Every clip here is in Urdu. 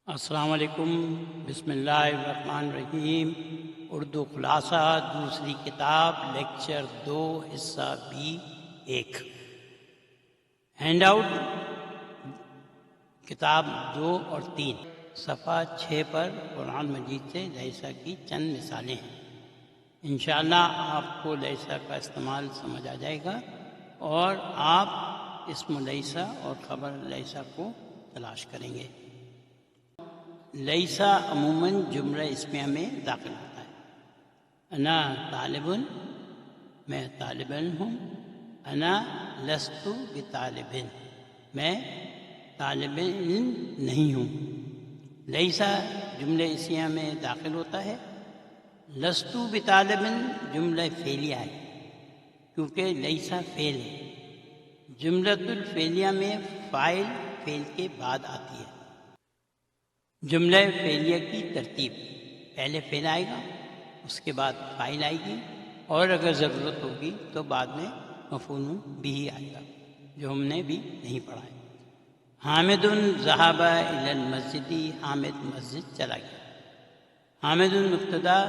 السلام علیکم۔ بسم اللہ الرحمن الرحیم۔ اردو خلاصہ دوسری کتاب لیکچر 2 حصہ بی 1 ہینڈ آؤٹ کتاب 2 اور 3 صفحہ 6 پر قرآن مجید سے لیسا کی چند مثالیں ہیں۔ انشاءاللہ آپ کو لیسا کا استعمال سمجھ آ جائے گا اور آپ اسم لیسا اور خبر لیسا کو تلاش کریں گے۔ لیسا عموماً جملہ اسمیہ میں داخل ہوتا ہے۔ انا طالب، میں طالب علم ہوں۔ انا لست بطالب، میں طالب علم نہیں ہوں۔ لیسا جملہ اسمیہ میں داخل ہوتا ہے۔ لست بطالب جملہ فعلیہ ہے کیونکہ لیسا فعل ہے۔ جملۃ الفعلیہ میں فاعل فعل کے بعد آتی ہے۔ جملہ فعلیہ کی ترتیب: پہلے فعل آئے گا، اس کے بعد فاعل آئے گی، اور اگر ضرورت ہوگی تو بعد میں مفعول بھی آئے گا، جو ہم نے بھی نہیں پڑھا ہے۔ حامد ذهب الی المسجد، حامد مسجد چلا گیا۔ حامد مبتدا،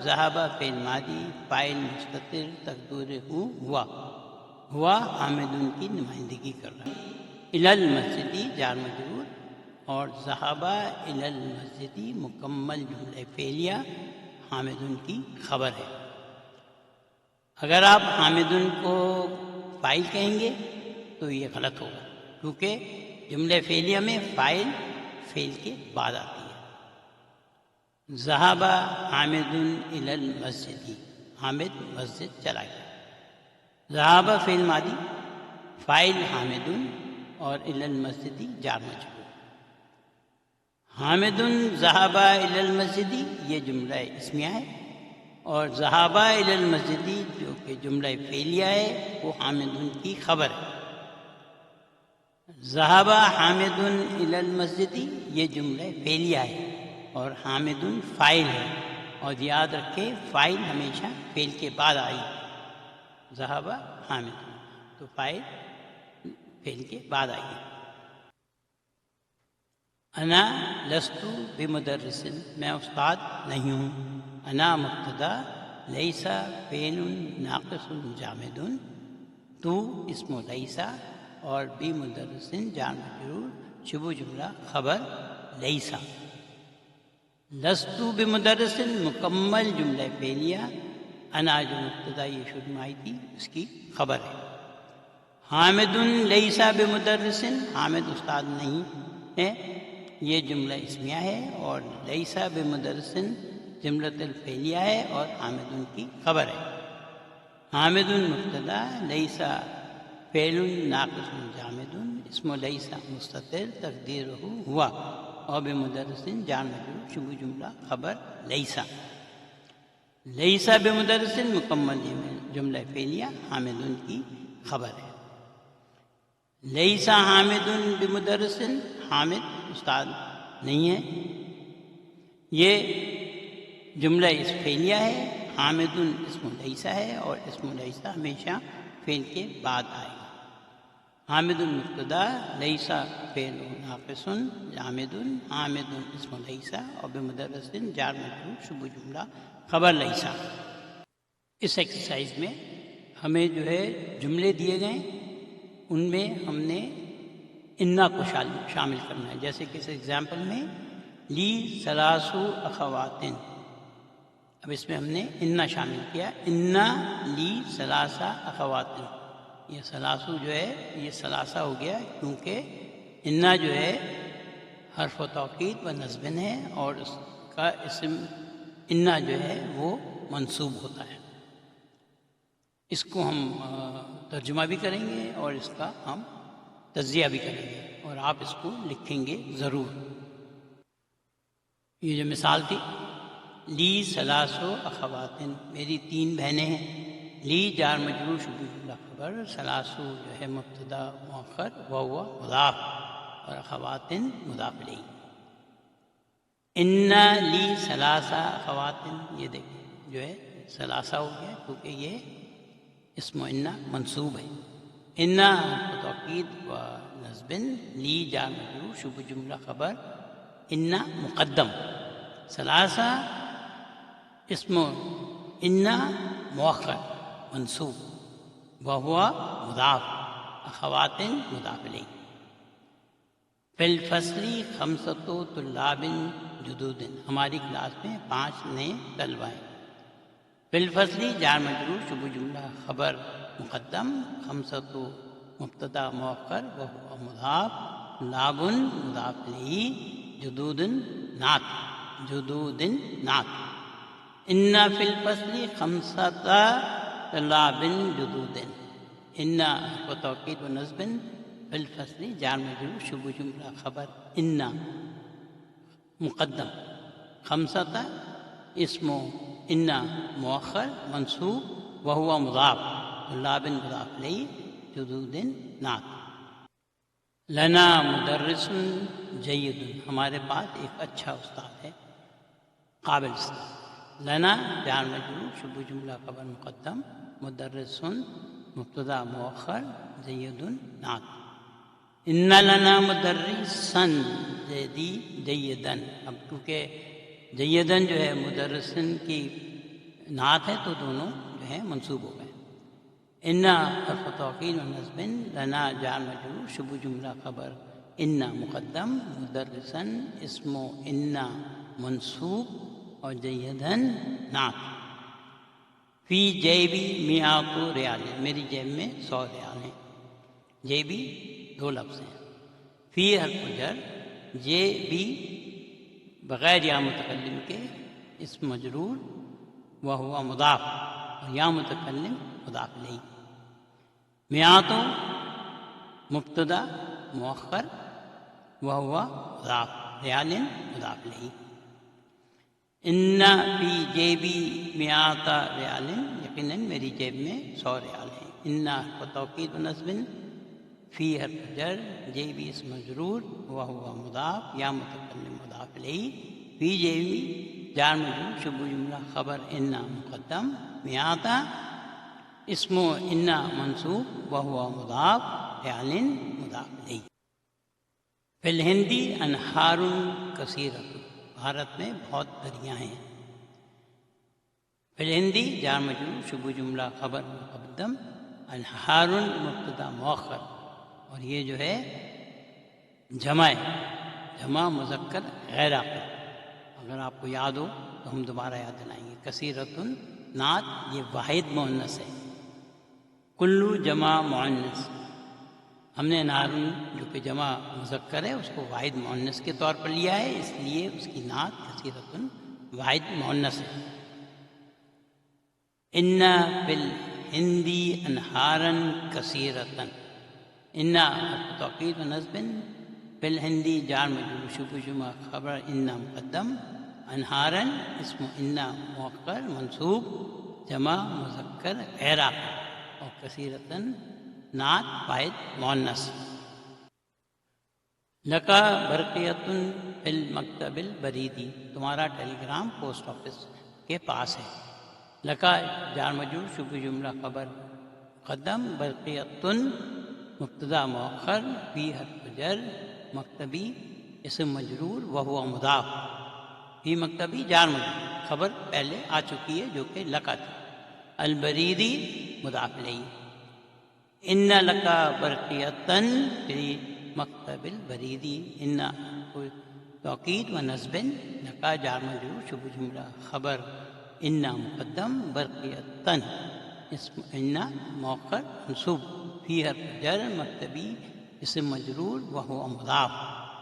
ذهب فعل ماضی، فاعل مستتر تقدیرہ ہوا، ہوا حامد کی نمائندگی کر رہا ہے۔ الی المسجد جار مجرور، اور ذهب الی المسجد مکمل جملہ فعلیہ حامد کی خبر ہے۔ اگر آپ حامد کو فاعل کہیں گے تو یہ غلط ہوگا کیونکہ جملہ فعلیہ میں فاعل فعل کے بعد آتی ہے۔ ذهب حامد الی المسجد، حامد مسجد چلا گیا۔ ذهب فعل ماضی، فاعل حامد اور الی المسجد جار مجرور۔ حامد ذهب الی المسجد یہ جملہ اسمیہ ہے، اور ذهب الی المسجد جو کہ جملہ فعلیہ ہے وہ حامد کی خبر ہے۔ ذهب حامد الی المسجد یہ جملہ فعلیہ ہے اور حامد فاعل ہے، اور یاد رکھیں فاعل ہمیشہ فعل کے بعد آئی۔ ذهب حامد تو فاعل فعل کے بعد آئی۔ انا لست بمدرس، میں استاد نہیں ہوں۔ انا مبتدا، لیسا فعل ناقص جامد، تو اسم لیسا، اور بمدرس جار مجرور شبہ جملہ خبر لیسا۔ لست بمدرس مکمل جملہ فعلیہ، انا جو مبتدا یہ شروع میں آئی تھی اس کی خبر ہے۔ حامد لیسا بمدرس، حامد استاد نہیں ہے، یہ جملہ اسمیہ ہے، اور لیسا بمدرس جملۃ الفعلیہ ہے اور حامد کی خبر ہے۔ حامد مبتدا، لیسا فعل ناقص جامد، اسم لیسا مستتر تقدیرہ ہوا، اور بمدرس جار مجرور شبہ جملہ خبر لیسا۔ لیسا بمدرس مکمل جملہ فعلیہ حامد کی خبر ہے۔ لیسا حامد بمدرس، حامد استاد نہیں ہے، یہ جملہ اس فعلیہ ہے۔ حامد اسم لیسا ہے اور اسم لیسا ہمیشہ فعل کے بعد آئے گا۔ حامد مبتدا، لیسا فعل ناقص جامد، حامد اسم لیسا، اور بمدرس جار مجرور شبہ جملہ خبر لیسا۔ اس ایکسرسائز میں ہمیں جو ہے جملے دیے گئے، ان میں ہم نے انا کو شامل کرنا ہے۔ جیسے کہ اس ایگزامپل میں لی ثلاث اخوات، اب اس میں ہم نے انا شامل کیا۔ انا لی ثلاث اخوات، یہ ثلاثو جو ہے یہ ثلاثہ ہو گیا کیونکہ انا جو ہے حرف و توکید و نصب ہے، اور اس کا اسم انا جو ہے وہ منصوب ہوتا ہے۔ اس کو ہم ترجمہ بھی کریں گے اور اس کا ہم تجزیہ بھی کریں گے، اور آپ اس کو لکھیں گے ضرور۔ یہ جو مثال تھی، لی ثلاث اخوات، میری 3 بہنیں ہیں۔ لی جار مجرور شبہ جملہ خبر، ثلاث جو ہے مبتدا مؤخر وہو مضاف، اور اخوات مضاف الیہ۔ انا لی ثلاث اخوات، یہ دیکھیں جو ہے ثلاثہ ہو گیا کیونکہ یہ اسم انا منصوب ہے۔ انا توکید و نصب، لی جار مجرور شبہ جملہ خبر ان مقدم. ثلاثہ اسم ان مؤخر منصوب وهو مضاف اخوات مضاف الیہ. فی الفصل خمسۃ طلاب جدود، ہماری کلاس میں 5 نئے طلبہ ہیں. فی الفصل جار مجرور شبہ جملہ خبر مقدم، خمسۃ مبتدا مؤخر وهو مضاف، طلاب مضاف الیہ، جدود نعت. جدود نعت. ان فی الفصل خمسۃ طلاب جدود. ان و توکید و نصب. فی الفصل جار مجرور شبہ جملہ خبر ان مقدم، خمسۃ اسم ان مؤخر منصوب وهو مضاف، طلاب مضاف الیہ، جدود نعت. لنا مدرس جید، ہمارے پاس ایک اچھا استاد ہے، قابل استاد. لنا جار مجرور شبہ جملہ خبر مقدم، مدرس مبتدا مؤخر، جید نعت. ان لنا مدرسا جیدن. اب کیونکہ جیدن جو ہے مدرسن کی نعت ہے تو دونوں جو ہے منصوب ہو گئے. ان حرف توکید و نصب. لنا جار مجرور شبہ جملہ خبر ان مقدم، مدرسن اسم ان منصوب اور جیدن نعت. فی جیبی مئات ریال، میری جیب میں 100 ریال ہیں. جیبی 2 لفظ ہیں. فی حرف جر، جیبی بغیر یا متکلم کے اسم مجرور وہو مضاف، اور یا متکلم مضاف الیہ. مئات مبتدا مؤخر وہو مضاف، ریال مضاف الیہ. ان فی جیبی مئات ریال، یقیناً میری جیب میں 100 ریال ہیں. ان و توکید و نصب. فی حرف جر، جیبی اسم مجرور وہو مضاف، یا متکلم مضاف الیہ. فی جیبی جار مجرور شبہ جملہ خبر ان مقدم، مئات اسم ان منصوب وہو مضاف، فعل مضاف الیہ. فی الہند انہار کثیرۃ، بھارت میں بہت دریا ہیں. فی الہند جار مجرور شبہ جملہ خبر مقدم، انہار مبتدا مؤخر، اور یہ جو ہے جمع ہے، جمع مذکر غیر عاقل. اگر آپ کو یاد ہو تو ہم دوبارہ یاد دلائیں گے. کثیرۃ نعت، یہ واحد مؤنث ہے. کلو جمع مؤنث، ہم نے نارن جو کہ جمع مذکر ہے اس کو واحد مؤنث کے طور پر لیا ہے، اس لیے اس کی نعت کثیرۃ واحد مؤنث ہے. ان فی الہند انہارا کثیرۃ. ان توکید و نصب. فی الہند جار مجرور شبہ جملہ خبر ان مقدم، انہارا اسم ان مؤخر منصوب، جمع مذکر غیر عاقل، اور کثیرۃ نعت واحد مؤنث. لکا برقیۃ فی المکتب البریدی، تمہارا ٹیلی گرام پوسٹ آفس کے پاس ہے. لکا جار مجرور شبہ جملہ خبر مقدم، برقیۃ مبتدا مؤخر، فی حرف جر، مکتبی اسم مجرور وہو مضاف. فی مکتبی جار مجرور، خبر پہلے آ چکی ہے جو کہ لکا تھی. البریدی مضاف الیہ. ان لکا برقیۃً فی مکتب البریدی. ان توکید و نصب. لکا جار مجرور شبہ جملہ خبر ان مقدم، برقیۃً اسم ان مؤخر منصوب، فی حرف جر، مکتبی اسم مجرور وہو مضاف.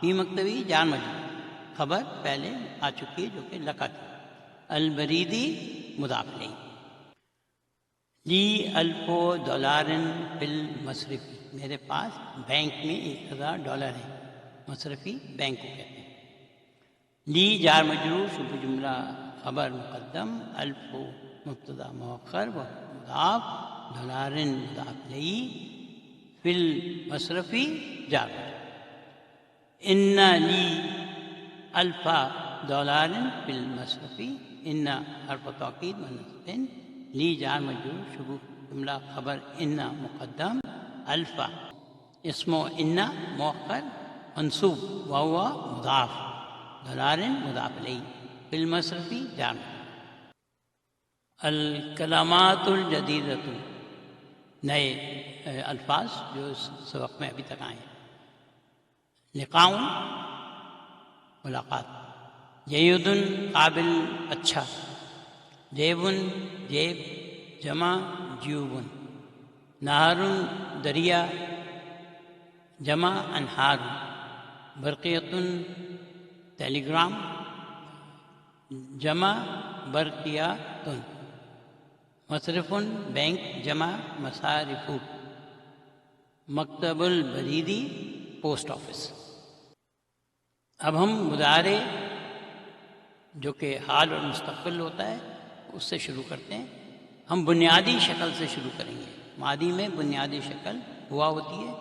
فی مکتبی جار مجرور، خبر پہلے آ چکی ہے جو کہ لکا تھی. البریدی مضاف الیہ. لی $1000 فی المصرفی، میرے پاس بینک میں $1000 ہیں. مصرفی بینک کو کہتے ہیں. لی جار مجرور شبہ جملہ خبر مقدم، الف مبتدا مؤخر و مضاف، $، مضاف الیہ، فی المصرفی جار مجرور. ان لی $1000 فی المصرفی. ان حرف توکید و نصب. لی جار مجرور شبہ جملہ خبر ان مقدم، الف اسم ان مؤخر منصوب وہو مضاف، ضرار مضاف الیہ، بالمصرف جار مجرور۔ الکلمات الجدیدۃ، نئے الفاظ جو اس سبق میں ابھی تک آئے ہیں۔ لقاء ملاقات، جید قابل اچھا، جیب جیب جمع جیوب، نہر دریا جمع انہار، برقیۃ ٹیلی گرام جمع برقیات، مصرف بینک جمع مصارف، مکتب البریدی پوسٹ آفس۔ اب ہم مضارع جو کہ حال اور مستقبل ہوتا ہے اس سے شروع کرتے ہیں۔ ہم بنیادی شکل سے شروع کریں گے۔ ماضی میں بنیادی شکل ہوا ہوتی ہے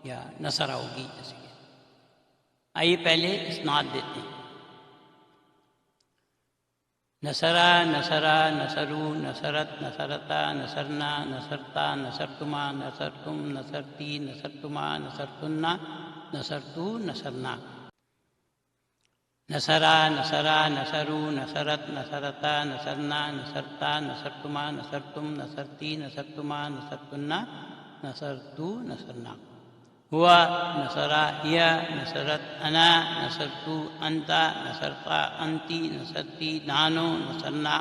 یا نصرہ ہوگی جیسے کہ۔ آئیے پہلے اسناد دیتے ہیں۔ نصرہ، نصرہ، نصرو، نصرت، نصرتا، نصرنا، نصرتا، نصرتما، نصرتم، نصرتی، نصرتما، نصرتنا، نصرتو، نصرنا۔ نصرہ، نصرہ، نصرو، نصرت، نصرتا، نصرنا، نصرتا، نصرتما، نصرتم، نصرتی، نصرتما، نصرتنا، نصرتو، نصرنا۔ ہوا، نصرہ، ہیا، نصرت، انا، نصرتو، انتا، نصرتا، انتی، نصرتی، نانو، نصرنا،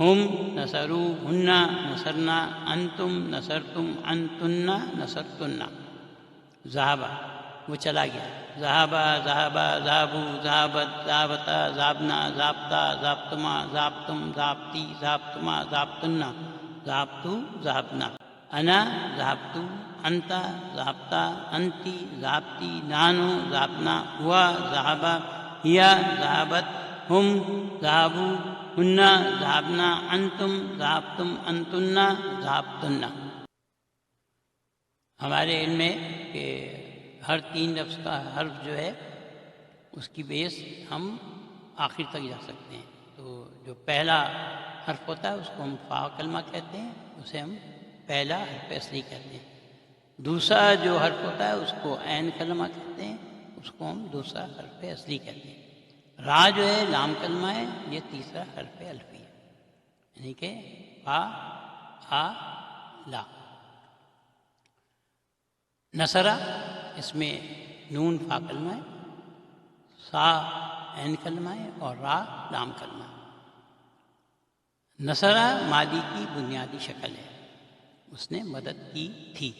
ہم، نصرو، ہننا، نصرنا، انتم، نصرتم، انتن، نصرتن۔ ذہبا، وہ چلا گیا۔ ذہبا، ذہبا، ذہبو، ذہبت، ذہبتا، ذہبنا، ذہبتا، ذہبتما، ذہبتم، ذہبتی، ذہبتما، ذہبتنا، ذہبتو، ذہبنا۔ انا، ذہبتو، انتا، ذہبتا، انتی، ذہبتی، نانو، ذہبنا، ہوا، ذہبا، ہیا، ذہبت، ہم، ذہبو، ہننا، ذہبنا، انتم، ذہبتم، انتن، ذہبتن۔ ہمارے علم میں کہ ہر 3 لفظ کا حرف جو ہے اس کی بیس ہم آخر تک جا سکتے ہیں۔ تو جو پہلا حرف ہوتا ہے اس کو ہم فا کلمہ کہتے ہیں، اسے ہم پہلا حرف اصلی کہتے ہیں۔ دوسرا جو حرف ہوتا ہے اس کو عین کلمہ کہتے ہیں، اس کو ہم دوسرا حرف اصلی کہتے ہیں۔ را جو ہے لام کلمہ ہے، یہ تیسرا حرف الفی ہے، یعنی کہ فا، آ، لا۔ نصرہ، اس میں نون فا کلمہ ہے، سا عین کلمہ ہے اور را لام کلمہ ہے۔ نصرہ ماضی کی بنیادی شکل ہے، اس نے مدد کی تھی۔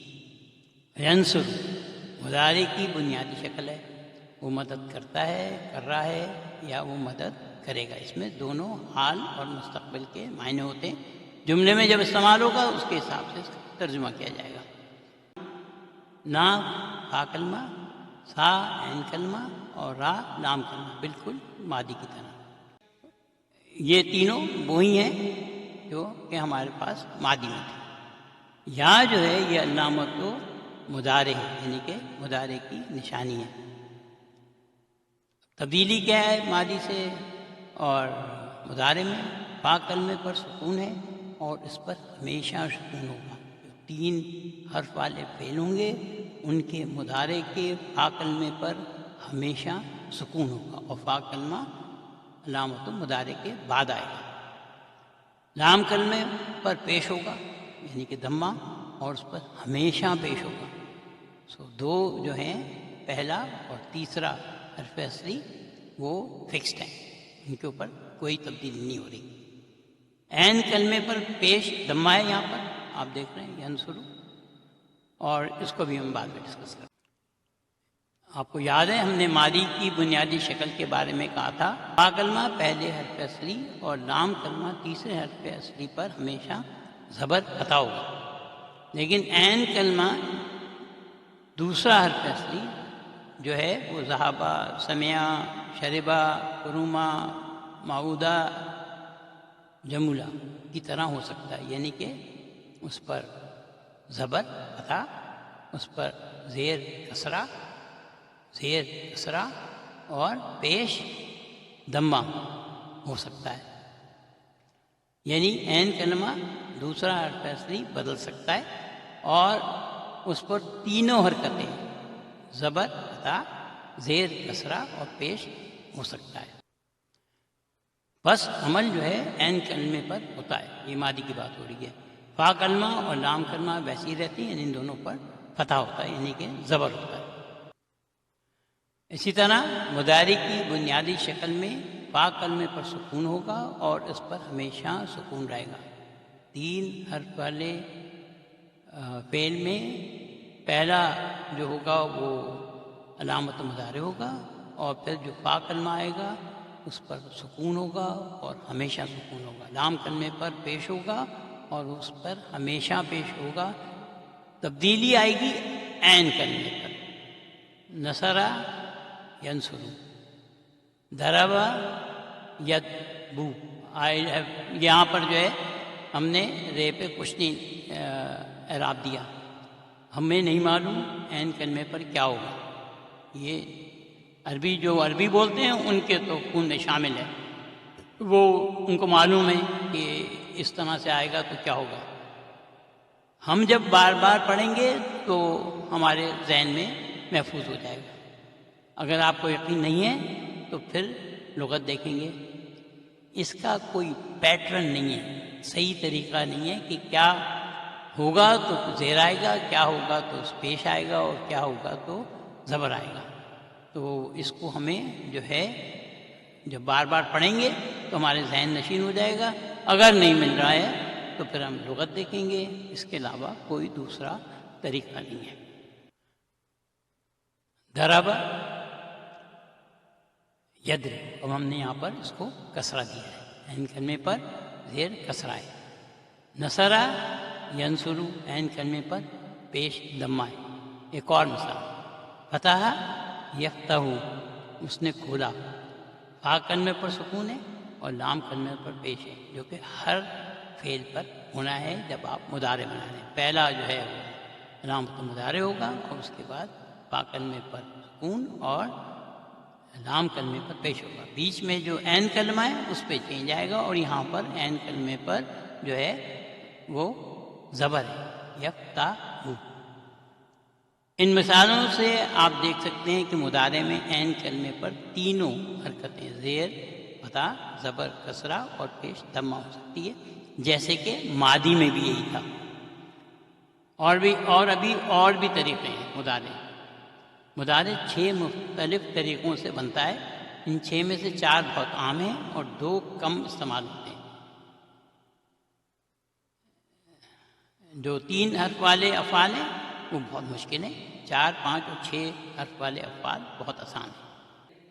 ینصر مضارع کی بنیادی شکل ہے، وہ مدد کرتا ہے، کر رہا ہے یا وہ مدد کرے گا۔ اس میں دونوں حال اور مستقبل کے معنی ہوتے ہیں۔ جملے میں جب استعمال ہوگا اس کے حساب سے اس کا ترجمہ کیا جائے گا۔ نا فا کلمہ، سا عین کلمہ اور را لام کلمہ، بالکل ماضی کی طرح۔ یہ تینوں وہی ہیں جو کہ ہمارے پاس ماضی میں تھے۔ یہاں جو ہے یہ علامت و مضارع ہے، یعنی کہ مضارع کی نشانی ہے۔ تبدیلی کیا ہے ماضی سے اور مضارع میں؟ فا کلمے پر سکون ہے اور اس پر ہمیشہ سکون ہوگا۔ 3 حرف والے فعل ہوں گے، ان کے مضارع کے فا کلمے پر ہمیشہ سکون ہوگا اور فا کلمہ علامت مضارع کے بعد آئے گا۔ لام کلمے پر پیش ہوگا یعنی کہ دھما، اور اس پر ہمیشہ پیش ہوگا۔ دو جو ہیں، پہلا اور تیسرا حرف اصلی، وہ فکسڈ ہیں، ان کے اوپر کوئی تبدیلی نہیں ہو رہی۔ عین کلمے پر پیش دھما ہے، یہاں پر آپ دیکھ رہے ہیں ینصرو، اور اس کو بھی ہم بعد میں ڈسکس کریں۔ آپ کو یاد ہے ہم نے ماضی کی بنیادی شکل کے بارے میں کہا تھا، فا کلمہ پہلے حرف اصلی اور لام کلمہ تیسرے حرف اصلی پر ہمیشہ زبر عطا ہوگا، لیکن عین کلمہ دوسرا حرف اصلی جو ہے وہ ذہبا، سمعا، شربا، قروما، معودہ، جمولہ کی طرح ہو سکتا ہے، یعنی کہ اس پر زبر عطا، اس پر زیر کسرہ اور پیش دمہ ہو سکتا ہے، یعنی عین کلمہ دوسرا حرف اصلی بدل سکتا ہے اور اس پر تینوں حرکتیں زبر عطا، زیر کسرہ اور پیش ہو سکتا ہے. بس عمل جو ہے عین کلمے پر ہوتا ہے. یہ ماضی کی بات ہو رہی ہے. فا کلمہ اور لام کلمہ ویسی رہتی ہیں، ان دونوں پر فتح ہوتا ہے، یعنی کہ زبر ہوتا ہے. اسی طرح مضارع کی بنیادی شکل میں فا کلمے پر سکون ہوگا اور اس پر ہمیشہ سکون رہے گا. 3 حرف والے فعل میں پہلا جو ہوگا وہ علامت مضارع ہوگا، اور پھر جو فا کلمہ آئے گا اس پر سکون ہوگا اور ہمیشہ سکون ہوگا. لام کلمے پر پیش ہوگا اور اس پر ہمیشہ پیش ہوگا. تبدیلی آئے گی عین کلمے پر. نصرہ ینصرو، ضرب یضربو. یہاں پر جو ہے ہم نے رے پہ کچھ نہیں اعراب دیا. ہمیں نہیں معلوم عین کلمے پر کیا ہوگا. یہ عربی جو عربی بولتے ہیں ان کے تو خون میں شامل ہے، وہ ان کو معلوم ہے کہ اس طرح سے آئے گا تو کیا ہوگا. ہم جب بار بار پڑھیں گے تو ہمارے ذہن میں محفوظ ہو جائے گا. اگر آپ کو یقین نہیں ہے تو پھر لغت دیکھیں گے. اس کا کوئی پیٹرن نہیں ہے، صحیح طریقہ نہیں ہے کہ کیا ہوگا تو زیر آئے گا، کیا ہوگا تو پیش آئے گا، اور کیا ہوگا تو زبر آئے گا. تو اس کو ہمیں جو ہے جب بار بار پڑھیں گے تو ہمارے ذہن نشین ہو جائے گا. اگر نہیں مل رہا ہے تو پھر ہم لغت دیکھیں گے. اس کے علاوہ کوئی دوسرا طریقہ نہیں ہے. ضرب یضرب، اب ہم نے یہاں پر اس کو کسرہ دیا ہے، عین کلمے پر زیر کسرہ ہے. نصرہ ینصرو، عین کلمے پر پیش ضمہ ہے. ایک اور مثال، فتح یفتح، اس نے کھولا. فا کلمے پر سکون ہے اور لام کلمے پر پیش ہے، جو کہ ہر فعل پر ہونا ہے جب آپ مضارع بنا رہے ہیں. پہلا جو ہے وہ علامت مضارع ہوگا اور اس کے بعد فا کلمے پر سکون اور لام کلمے پر پیش ہوگا. بیچ میں جو عین کلمہ ہے اس پہ چینج آئے گا، اور یہاں پر عین کلمے پر جو ہے وہ زبر ہے، یفتح. ان مثالوں سے آپ دیکھ سکتے ہیں کہ مضارع میں عین کلمے پر تینوں حرکتیں زیر، فتح، زبر، کسرہ اور پیش ضمہ ہو سکتی ہے، جیسے کہ ماضی میں بھی یہی تھا. اور ابھی اور بھی طریقے ہیں. مضارع 6 مختلف طریقوں سے بنتا ہے. ان 6 میں سے 4 بہت عام ہیں اور 2 کم استعمال ہوتے ہیں. جو 3 حرف والے افعال ہیں وہ بہت مشکل ہیں. 4، 5 اور 6 حرف والے افعال بہت آسان ہیں.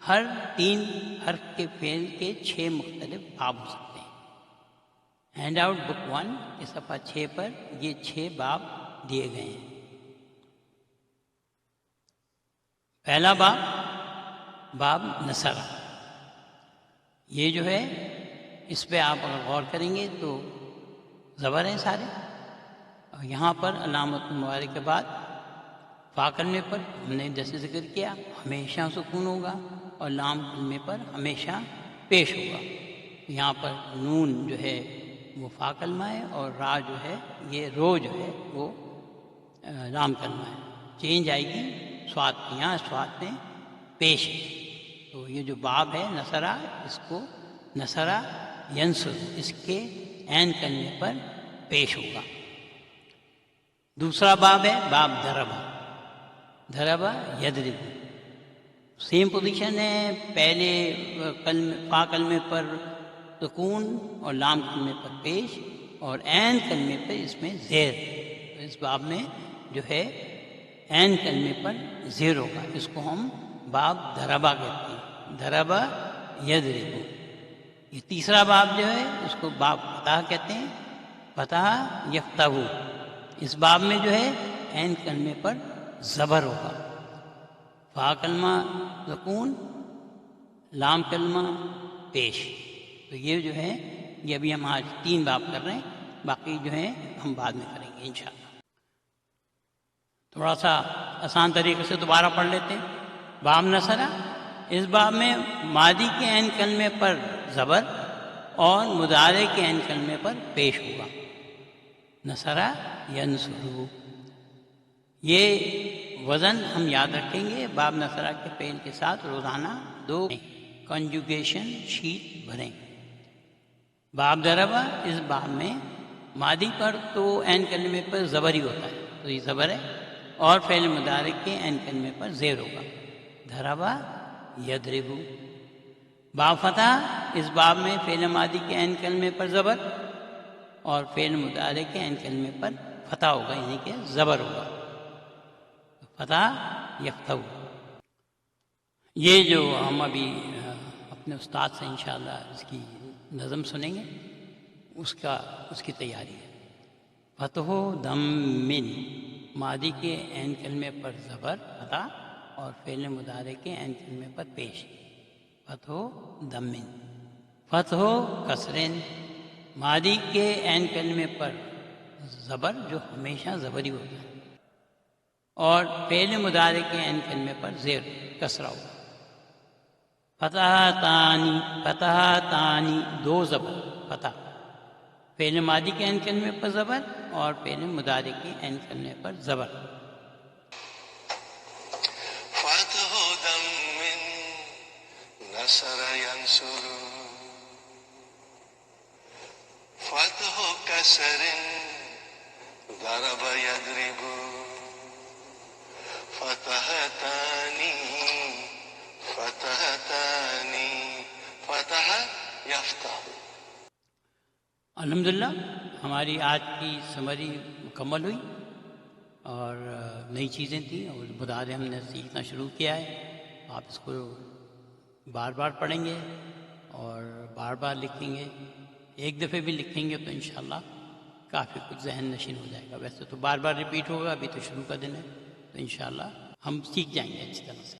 ہر 3 حرف کے فعل کے 6 مختلف باب ہو سکتے ہیں. ہینڈ آؤٹ بک 1 کے صفحہ 6 پر یہ 6 باب دیے گئے ہیں. پہلا باب نصرہ. یہ جو ہے اس پہ آپ اگر غور کریں گے تو زبر ہیں سارے، اور یہاں پر علامت مضارع کے بعد فا کلمے پر ہم نے جیسے ذکر کیا ہمیشہ سکون ہوگا، اور لام کلمے پر ہمیشہ پیش ہوگا. یہاں پر نون جو ہے وہ فا کلمہ ہے، اور را جو ہے یہ رو جو ہے وہ لام کلمہ ہے. چینج آئے گی سواد، یہاں سواد میں پیش ہے. تو یہ جو باب ہے نصرہ، اس کو نصرہ ینصر، اس کے عین کلمے پر پیش ہوگا. دوسرا باب ہے باب ضرب یضرب. سیم پوزیشن ہے، پہلے فا کلمے پر سکون اور لام کلمے پر پیش، اور عین کلمے پر اس میں زیر. اس باب میں جو ہے عین کلمے پر زیر ہوگا. اس کو ہم باب ضربہ کہتے ہیں، ضرب یضرب. یہ تیسرا باب جو ہے اس کو باب فتح کہتے ہیں، فتح یفتح. اس باب میں جو ہے عین کلمے پر زبر ہوگا. فا کلمہ سکون، لام کلمہ پیش. تو یہ جو ہے یہ ابھی ہم آج 3 باب کر رہے ہیں، باقی جو ہیں ہم بعد میں کریں گے انشاءاللہ. تھوڑا سا آسان طریقے سے دوبارہ پڑھ لیتے ہیں. باب نصرہ، اس باب میں ماضی کے عین کلمے پر زبر اور مضارع کے عین کلمے پر پیش ہوگا. نصرہ ینصرو. یہ وزن ہم یاد رکھیں گے. باب نصرہ کے فعل کے ساتھ روزانہ 2 کنجوگیشن شیٹ بھریں. باب ضربہ، اس باب میں ماضی پر تو عین کلمے پر زبر ہی ہوتا ہے، تو یہ زبر ہے، اور فعل مضارع کے عین کلمے پر زیر ہوگا. ضربہ یضرب. باب فتح، اس باب میں فعل ماضی کے عین کلمے پر زبر اور فعل مضارع کے عین کلمے پر فتح ہوگا، یعنی کہ زبر ہوگا. فتح یفتح. یہ جو ہم ابھی اپنے استاد سے انشاءاللہ اس کی نظم سنیں گے، اس کی تیاری ہے. فتح دم من، ماضی کے عین کلمے پر زبر فتح اور فعل مضارع کے عین کلمے پر پیش. فتح دم من. فتح کسرن، ماضی کے عین کلمے پر زبر جو ہمیشہ زبری ہوتا ہے، اور فعل مضارع کے عین کلمے پر زیر کسرہ ہوگا. فتح تانی، فتح تانی، دو زبر فتح، فعل ماضی کے عین کلمے پر زبر اور فعل مضارع کے عین کلمے پر زبر. فتح دم من نصر ینصر، فتح کسر ضرب یضرب، فتح تانی، فتح تانی، فتح یفتح. الحمدللہ ہماری آج کی سمری مکمل ہوئی، اور نئی چیزیں تھیں اور بدارے ہم نے سیکھنا شروع کیا ہے. آپ اس کو بار بار پڑھیں گے اور بار بار لکھیں گے. ایک دفعہ بھی لکھیں گے تو انشاءاللہ کافی کچھ ذہن نشین ہو جائے گا. ویسے تو بار بار ریپیٹ ہوگا، ابھی تو شروع کا دن ہے، تو انشاءاللہ ہم سیکھ جائیں گے اچھی طرح سے.